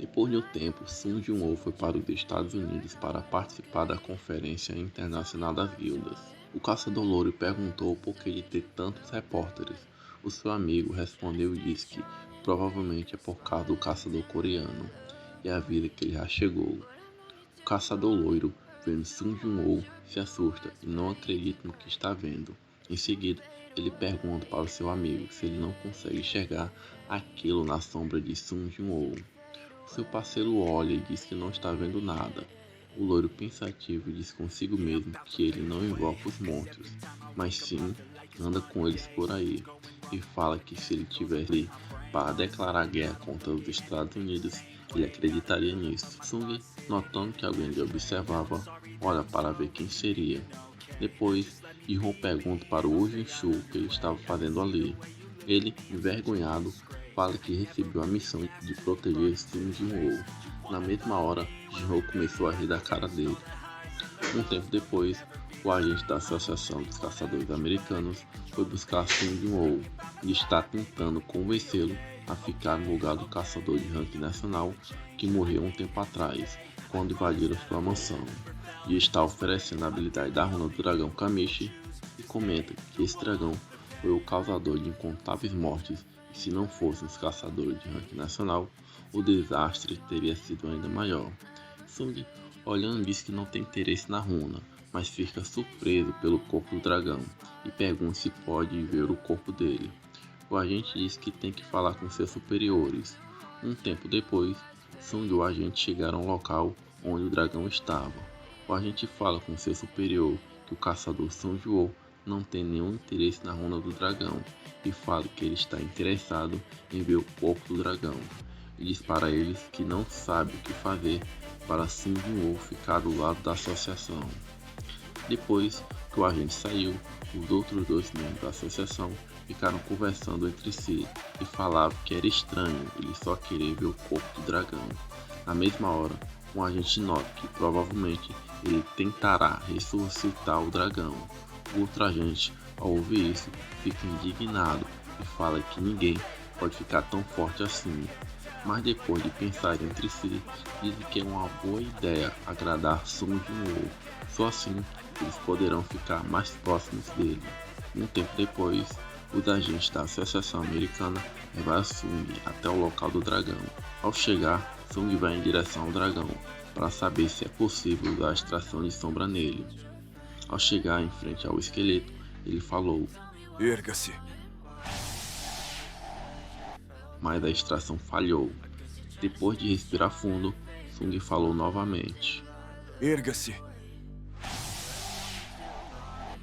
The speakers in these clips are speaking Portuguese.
Depois de um tempo, Sun Jun-ho foi para os Estados Unidos para participar da Conferência Internacional das Guildas. O caçador louro perguntou o porquê de ter tantos repórteres. O seu amigo respondeu e disse que provavelmente é por causa do caçador coreano e a vida que ele já chegou. O caçador loiro, vendo Sun Jun-ho, se assusta e não acredita no que está vendo. Em seguida, ele pergunta para o seu amigo se ele não consegue enxergar aquilo na sombra de Sun Jun-ho. Seu parceiro olha e diz que não está vendo nada. O loiro pensativo diz consigo mesmo que ele não invoca os monstros, mas sim anda com eles por aí, e fala que se ele tivesse ali para declarar guerra contra os Estados Unidos, ele acreditaria nisso. Sung, notando que alguém lhe observava, olha para ver quem seria. Depois, Jihon pergunta para o Ujin-Shu o que ele estava fazendo ali. Ele, envergonhado, fala que recebeu a missão de proteger Sun Jin-ho. Na mesma hora, Jin-ho começou a rir da cara dele. Um tempo depois, o agente da Associação dos Caçadores Americanos foi buscar Sun Jin-ho e está tentando convencê-lo a ficar no lugar do caçador de ranking nacional que morreu um tempo atrás, quando invadiram sua mansão, e está oferecendo a habilidade da runa do dragão Kamishi e comenta que esse dragão foi o causador de incontáveis mortes e se não fossem os caçadores de ranking nacional, o desastre teria sido ainda maior. Sung, olhando, diz que não tem interesse na runa, mas fica surpreso pelo corpo do dragão e pergunta se pode ver o corpo dele. O agente diz que tem que falar com seus superiores. Um tempo depois, Sung e o agente chegaram ao local onde o dragão estava. O agente fala com seu superior que o caçador Sun Jun-ho não tem nenhum interesse na runa do dragão e fala que ele está interessado em ver o corpo do dragão. E diz para eles que não sabe o que fazer para Sun Jun-ho ficar do lado da associação. Depois que o agente saiu, os outros dois membros da associação ficaram conversando entre si e falavam que era estranho ele só querer ver o corpo do dragão. Na mesma hora, um agente nota que provavelmente ele tentará ressuscitar o dragão. O outro agente, ao ouvir isso, fica indignado e fala que ninguém pode ficar tão forte assim. Mas depois de pensar entre si, dizem que é uma boa ideia agradar Sun Jun-ho. Só assim eles poderão ficar mais próximos dele. Um tempo depois, os agentes da Associação Americana levaram Sung até o local do dragão. Ao chegar, Sung vai em direção ao dragão para saber se é possível usar a extração de sombra nele. Ao chegar em frente ao esqueleto, ele falou: Erga-se. Mas a extração falhou. Depois de respirar fundo, Sung falou novamente. Erga-se.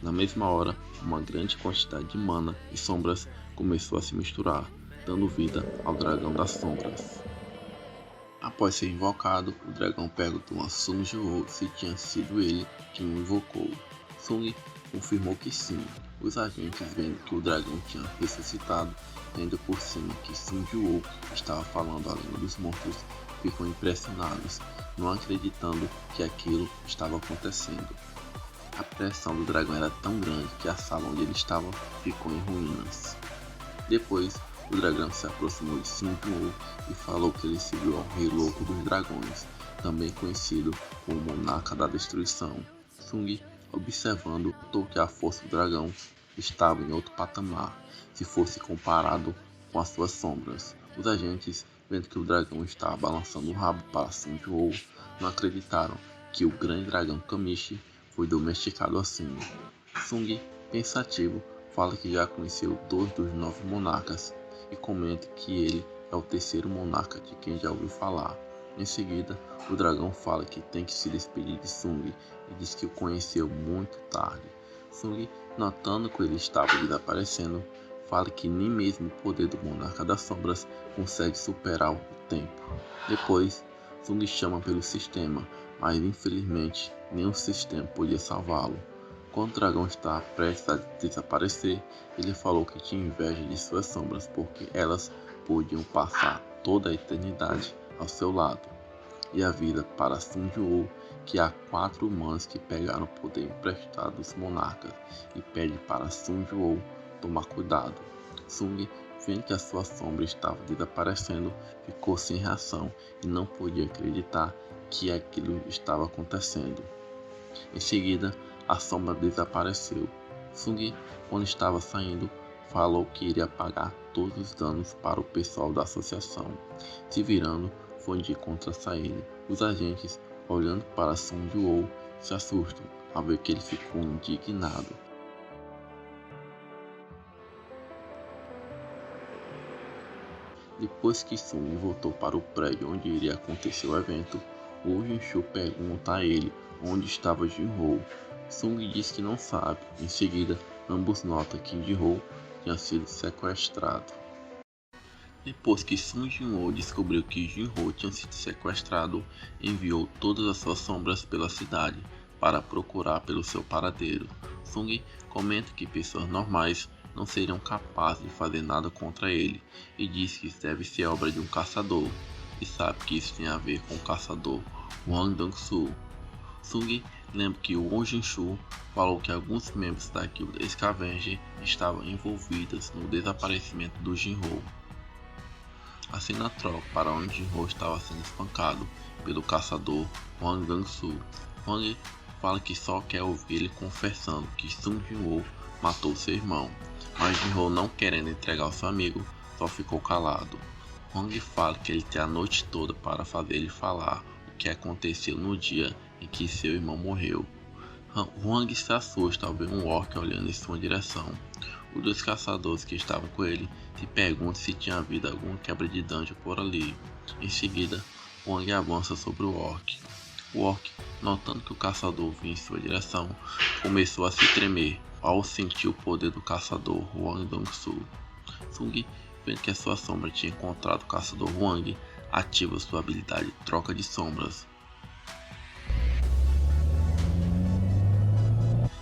Na mesma hora, uma grande quantidade de mana e sombras começou a se misturar, dando vida ao dragão das sombras. Após ser invocado, o dragão perguntou a Sun Jun-ho se tinha sido ele quem o invocou. Sung confirmou que sim. Os agentes, vendo que o dragão tinha ressuscitado e ainda por cima que Sun Jun-ho estava falando a língua dos monstros, ficam impressionados, não acreditando que aquilo estava acontecendo. A pressão do dragão era tão grande que a sala onde ele estava ficou em ruínas. Depois, o dragão se aproximou de Sun Jun-ho e falou que ele seguiu ao Rei Louco dos Dragões, também conhecido como Monarca da Destruição. Sung, observando, notou que a força do dragão estava em outro patamar, se fosse comparado com as suas sombras. Os agentes, vendo que o dragão estava balançando o rabo para Sun Jun-ho, não acreditaram que o grande dragão Kamishi foi domesticado assim. Sung, pensativo, fala que já conheceu 2 dos 9 monarcas e comenta que ele é o terceiro monarca de quem já ouviu falar. Em seguida, o dragão fala que tem que se despedir de Sung e diz que o conheceu muito tarde. Sung, notando que ele estava desaparecendo, fala que nem mesmo o poder do monarca das sombras consegue superar o tempo. Depois, Sung chama pelo sistema, mas infelizmente nenhum sistema podia salvá-lo. Quando o dragão está prestes a desaparecer, ele falou que tinha inveja de suas sombras porque elas podiam passar toda a eternidade ao seu lado. E a vida para Sun Jun-ho, que há 4 humanos que pegaram o poder emprestado dos monarcas, e pede para Sun Jun-ho tomar cuidado. Sung vendo que a sua sombra estava desaparecendo, ficou sem reação e não podia acreditar que aquilo estava acontecendo. Em seguida, a sombra desapareceu. Sung, quando estava saindo, falou que iria pagar todos os danos para o pessoal da associação. Se virando, foi de contra ele. Os agentes, olhando para Sung Woo, se assustam ao ver que ele ficou indignado. Depois que Sung voltou para o prédio onde iria acontecer o evento, Woo Jin-soo pergunta a ele onde estava Jin-ho. Sung diz que não sabe. Em seguida, ambos notam que Jin-ho tinha sido sequestrado. Depois que Sung Jin-ho descobriu que Jin-ho tinha sido sequestrado, enviou todas as suas sombras pela cidade para procurar pelo seu paradeiro. Sung comenta que pessoas normais não seriam capazes de fazer nada contra ele e diz que isso deve ser obra de um caçador, e sabe que isso tem a ver com o caçador Hwang Dong-soo. Sung lembra que Woo Jin-soo falou que alguns membros da guilda Scavenger estavam envolvidos no desaparecimento do Jin-ho. A cena troca para onde Jin-ho estava sendo espancado pelo caçador Hwang Dong-soo. Hwang fala que só quer ouvir ele confessando que Sung Jin-ho matou seu irmão, mas Jin-ho, não querendo entregar o seu amigo, só ficou calado. Hwang fala que ele tem a noite toda para fazer ele falar o que aconteceu no dia em que seu irmão morreu. Hwang se assusta ao ver um orc olhando em sua direção. Os dois caçadores que estavam com ele se perguntam se tinha havido alguma quebra de dungeon por ali. Em seguida, Hwang avança sobre o orc. O orc, notando que o caçador vinha em sua direção, começou a se tremer ao sentir o poder do caçador Hwang Dong-soo. Sung, vendo que a sua sombra tinha encontrado o caçador Hwang, ativa sua habilidade Troca de Sombras.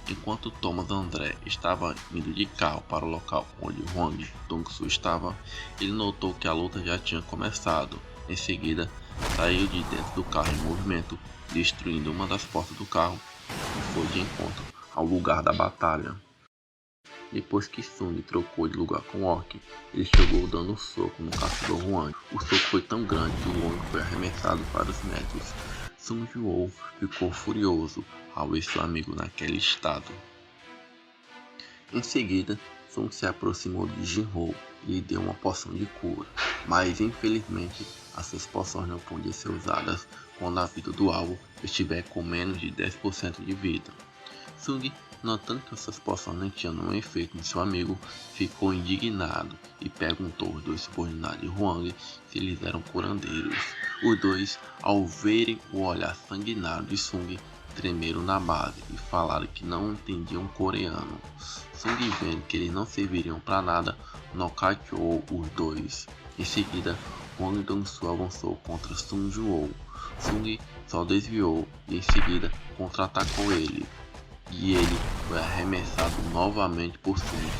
Enquanto Thomas André estava indo de carro para o local onde Hwang Dong-soo estava, ele notou que a luta já tinha começado. Em seguida, saiu de dentro do carro em movimento, destruindo uma das portas do carro e foi de encontro ao lugar da batalha. Depois que Sung trocou de lugar com o orc, ele chegou dando um soco no caçador Hwang. O soco foi tão grande que o Hwang foi arremessado vários metros. Sung Jin-ho ficou furioso ao ver seu amigo naquele estado. Em seguida, Sung se aproximou de Jin-ho e lhe deu uma poção de cura, mas infelizmente as suas poções não podiam ser usadas quando a vida do alvo estiver com menos de 10% de vida. Sung, notando que suas poções não tinham nenhum efeito em seu amigo, ficou indignado e perguntou aos dois subordinados de Hwang se eles eram curandeiros. Os dois, ao verem o olhar sanguinário de Sung, tremeram na base e falaram que não entendiam coreano. Sung, vendo que eles não serviriam para nada, nocauteou os dois. Em seguida, Hwang Dong-soo avançou contra Sung Jin-ho. Sung só desviou e em seguida contra-atacou ele, e ele foi arremessado novamente por Sung.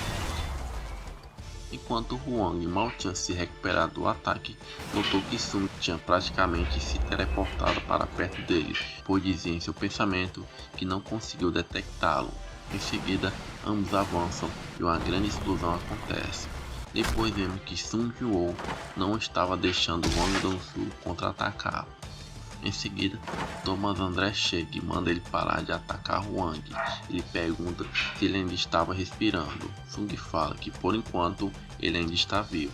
Enquanto Hwang mal tinha se recuperado do ataque, notou que Sung tinha praticamente se teleportado para perto dele, pois dizia em seu pensamento que não conseguiu detectá-lo. Em seguida, ambos avançam e uma grande explosão acontece. Depois vemos que Sung Jin-ho não estava deixando Hwang Dong-soo contra-atacar. Em seguida, Thomas André chega e manda ele parar de atacar Hwang. Ele pergunta se ele ainda estava respirando. Sung fala que por enquanto ele ainda está vivo.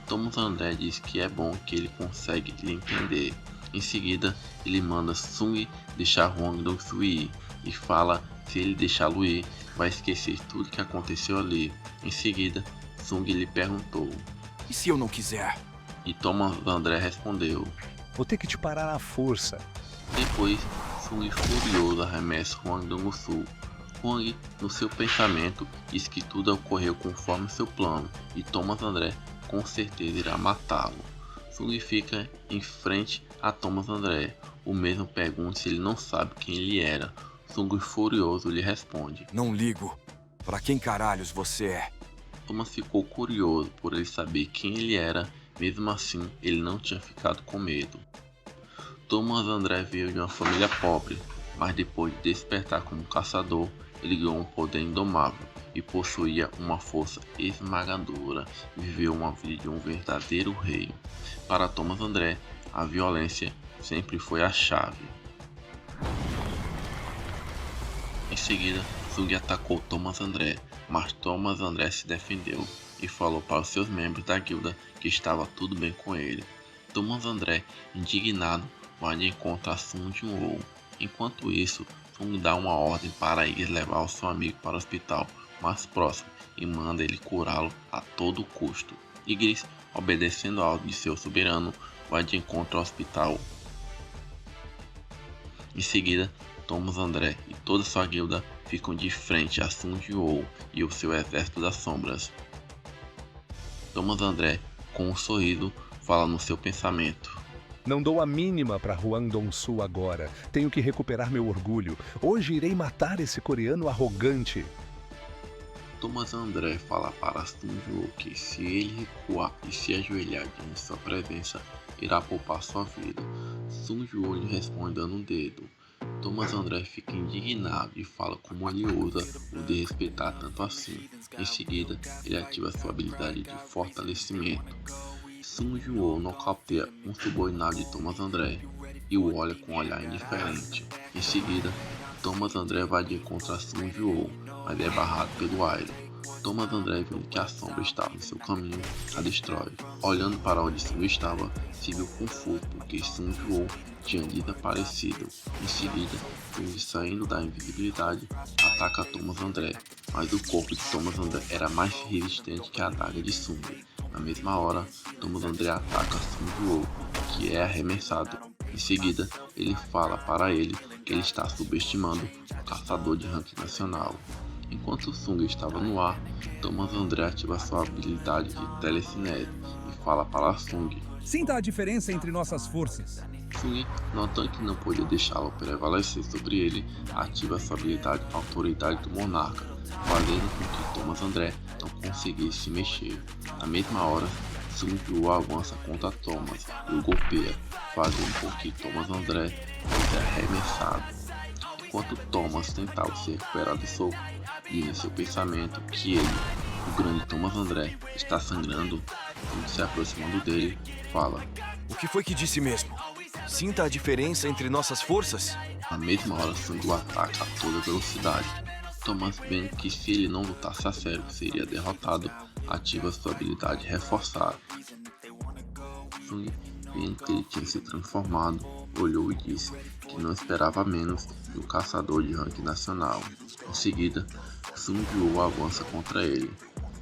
Thomas André diz que é bom que ele consegue lhe entender. Em seguida, ele manda Sung deixar Hwang Dong-soo ir e fala que se ele deixá-lo ir, vai esquecer tudo que aconteceu ali. Em seguida, Sung lhe perguntou: E se eu não quiser? E Thomas André respondeu: Vou ter que te parar à força. Depois, Sung furioso arremessa Hwang Dong-soo. Hwang, no seu pensamento, diz que tudo ocorreu conforme seu plano e Thomas André com certeza irá matá-lo. Sung fica em frente a Thomas André. O mesmo pergunta se ele não sabe quem ele era. Sung furioso lhe responde: Não ligo. Pra quem caralhos você é? Thomas ficou curioso por ele saber quem ele era. Mesmo assim, ele não tinha ficado com medo. Thomas André veio de uma família pobre, mas depois de despertar como caçador, ele ganhou um poder indomável e possuía uma força esmagadora, viveu uma vida de um verdadeiro rei. Para Thomas André, a violência sempre foi a chave. Em seguida, Tsung atacou Thomas André, mas Thomas André se defendeu e falou para os seus membros da guilda que estava tudo bem com ele. Thomas André, indignado, vai de encontro a Sun Jin-woo. Enquanto isso, Tsung dá uma ordem para Igris levar o seu amigo para o hospital mais próximo e manda ele curá-lo a todo custo. Igris, obedecendo a ordem de seu soberano, vai de encontro ao hospital. Em seguida, Thomas André e toda sua guilda ficam de frente a Sun Jin-woo e o seu exército das sombras. Thomas André, com um sorriso, fala no seu pensamento. Não dou a mínima para Hwang Dong-soo agora. Tenho que recuperar meu orgulho. Hoje irei matar esse coreano arrogante. Thomas André fala para Sun Jin-woo que se ele recuar e se ajoelhar diante de sua presença, irá poupar sua vida. Sun Jin-woo lhe responde dando um dedo. Thomas André fica indignado e fala como ele usa o desrespeitar tanto assim. Em seguida, ele ativa sua habilidade de fortalecimento. Sun Jin-woo nocauteia um subordinado de Thomas André e o olha com um olhar indiferente. Em seguida, Thomas André vai de encontro a Sun Jin-woo, mas é barrado pelo Iroh. Thomas André, vendo que a sombra estava em seu caminho, a destrói. Olhando para onde Sun estava, se viu confuso porque Sun Jin-woo tinha desaparecido. Em seguida, Sun, saindo da invisibilidade, ataca Thomas André, mas o corpo de Thomas André era mais resistente que a adaga de Sun. Na mesma hora, Thomas André ataca Sun Jin-woo, que é arremessado. Em seguida, ele fala para ele que ele está subestimando o caçador de ranking nacional. Enquanto Tsung estava no ar, Thomas André ativa sua habilidade de telecinese e fala para Tsung. Sinta a diferença entre nossas forças. Tsung, notando que não podia deixá-lo prevalecer sobre ele, ativa sua habilidade Autoridade do Monarca, fazendo com que Thomas André não conseguisse se mexer. Na mesma hora, Sun Jin-woo avança contra Thomas e o golpeia, fazendo com que Thomas André seja arremessado. Enquanto Thomas tentava se recuperar do soco, e em seu pensamento que ele, o grande Thomas André, está sangrando, quando se aproximando dele, fala. O que foi que disse mesmo? Sinta a diferença entre nossas forças? Na mesma hora, Sun o ataca a toda velocidade. Thomas, vendo que se ele não lutasse a sério seria derrotado, ativa sua habilidade reforçada. Sun, vendo que ele tinha se transformado, olhou e disse que não esperava menos que o caçador de ranking nacional. Em seguida, Sun Jin-woo avança contra ele.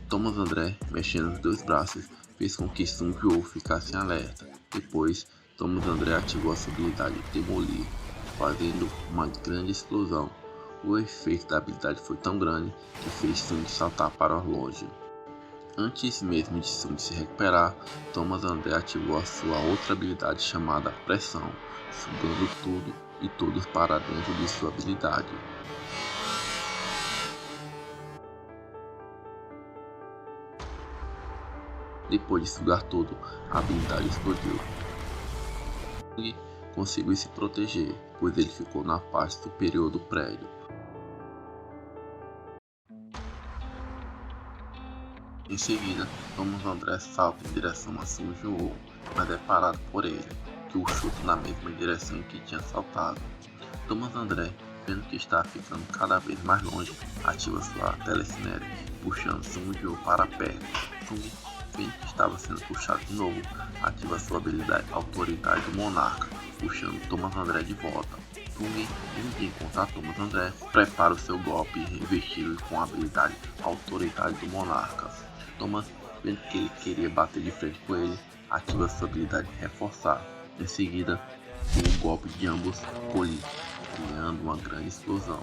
Thomas André, mexendo os dois braços, fez com que Sun Jin-woo ficasse em alerta. Depois, Thomas André ativou a sua habilidade de demolir, fazendo uma grande explosão. O efeito da habilidade foi tão grande que fez Sun saltar para longe. Antes mesmo de Sun se recuperar, Thomas André ativou a sua outra habilidade chamada Pressão, sugando tudo e todos para dentro de sua habilidade. Depois de sugar tudo, a habilidade explodiu. Tsung conseguiu se proteger, pois ele ficou na parte superior do prédio. Em seguida, Thomas André salta em direção a Sun Jin-woo, mas é parado por ele, que o chuta na mesma direção em que tinha saltado. Thomas André, vendo que está ficando cada vez mais longe, ativa sua telecinese, puxando Sun Jin-woo para perto. Tsung, vendo que estava sendo puxado de novo, ativa sua habilidade Autoridade do Monarca, puxando Thomas André de volta. Tsung, indo de encontrar Thomas André, prepara o seu golpe revestido com a habilidade Autoridade do Monarca. Thomas, vendo que ele queria bater de frente com ele, ativa sua habilidade Reforçar. Em seguida, o golpe de ambos colide, criando uma grande explosão.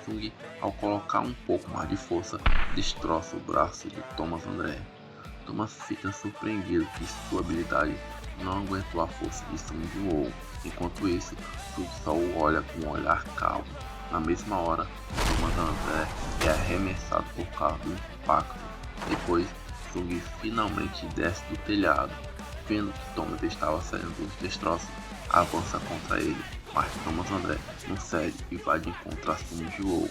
Tsung, ao colocar um pouco mais de força, destroça o braço de Thomas André. Thomas fica surpreendido que sua habilidade não aguentou a força de Sun Jin-woo. Enquanto isso, Tsung só o olha com um olhar calmo. Na mesma hora, Thomas André é arremessado por causa do impacto. Depois, Tsung finalmente desce do telhado. Vendo que Thomas estava saindo dos destroços, avança contra ele, mas Thomas André não cede e vai de encontro a Sung Ji-woo,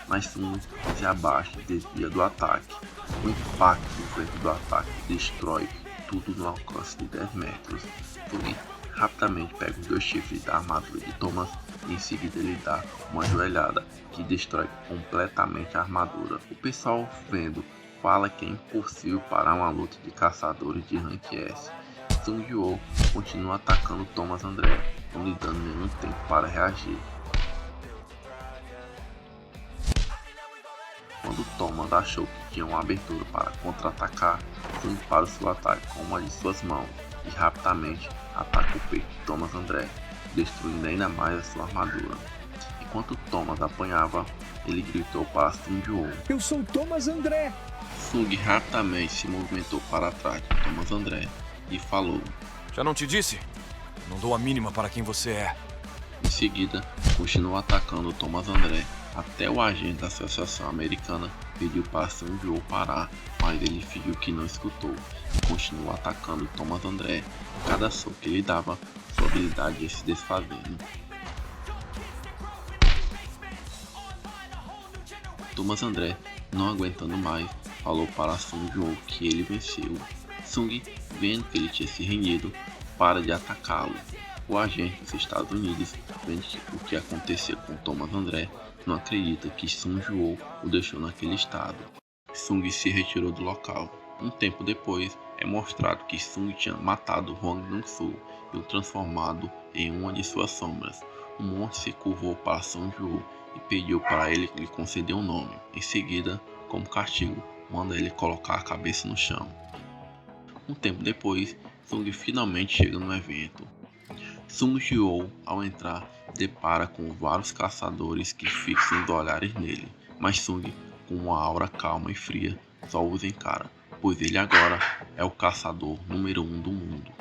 mas Sung se abaixa e desvia do ataque. O impacto do vento do ataque destrói tudo no alcance de 10 metros. Sung rapidamente pega os 2 chifres da armadura de Thomas e em seguida ele dá uma joelhada que destrói completamente a armadura. O pessoal vendo fala que é impossível parar uma luta de caçadores de Rank S. Sung Ji-woo continua atacando Thomas André, não lhe dando nenhum tempo para reagir. Quando Thomas achou que tinha uma abertura para contra-atacar, Sung para o seu ataque com uma de suas mãos e rapidamente ataca o peito de Thomas André, destruindo ainda mais a sua armadura. Enquanto Thomas apanhava, ele gritou para Sung Ji-woo: Eu sou Thomas André! Sung rapidamente se movimentou para trás de Thomas André e falou: Já não te disse? Não dou a mínima para quem você é. Em seguida, continuou atacando Thomas André, até o agente da Associação Americana pediu para Sung Ji-woo parar, mas ele fingiu que não escutou e continuou atacando Thomas André. Cada soco que ele dava, sua habilidade ia se desfazendo. Thomas André, não aguentando mais, falou para Sung Ji-woo que ele venceu. Sung, vendo que ele tinha se rendido, para de atacá-lo. O agente dos Estados Unidos, vendo o que aconteceu com Thomas André, não acredita que Sung Ji-woo o deixou naquele estado. Sung se retirou do local. Um tempo depois, é mostrado que Sung tinha matado Hwang Dong-soo e o transformado em uma de suas sombras. O monstro se curvou para Sung Ji-woo e pediu para ele lhe conceder um nome. Em seguida, como castigo, manda ele colocar a cabeça no chão. Um tempo depois, Sung finalmente chega no evento. Sung Ji-woo, ao entrar, depara com vários caçadores que fixam os olhares nele, mas Sung, com uma aura calma e fria, só os encara, pois ele agora é o caçador número 1 do mundo.